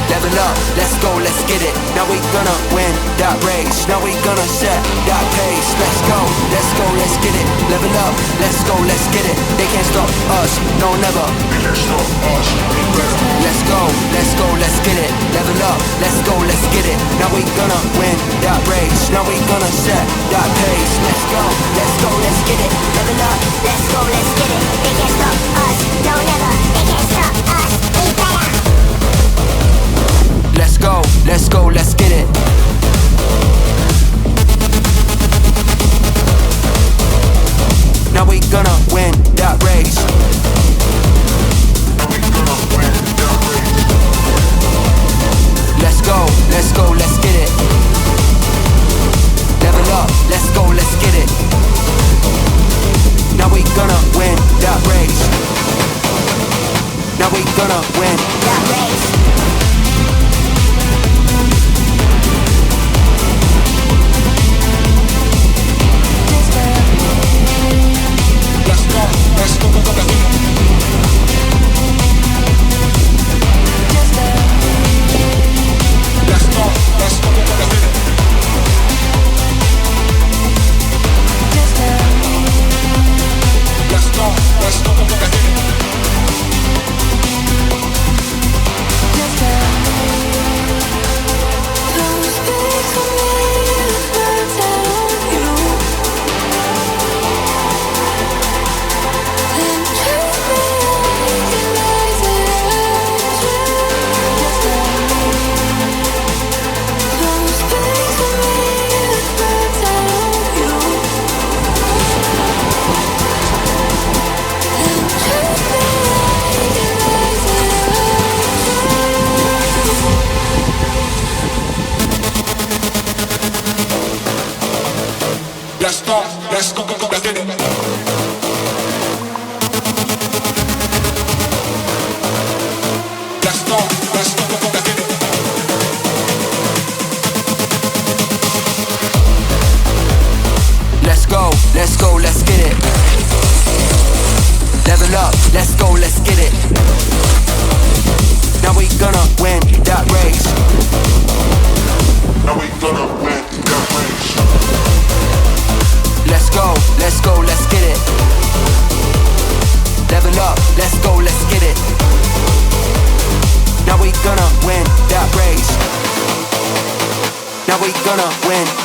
level up, let's go, let's get it. Now we gonna win that race. Now we gonna set that pace. Let's go, let's get it. Level up, let's go, let's get it. They can't stop us, no never. They can't stop us, let's go, let's get it. Level up, let's go, let's get it. Now we gonna win that race. Now we gonna set that pace. Let's go, let's get it. Level up, let's go, let's get it. They can't stop us, no never. They can't stop us, we better. Let's go, let's get it. Now we gonna win that race. Now we gonna win that race. Let's go, let's get it. Level up, let's go, let's get it. Now we gonna win that race. Now we gonna win that race. Let's go, go, go, go. Now we gonna win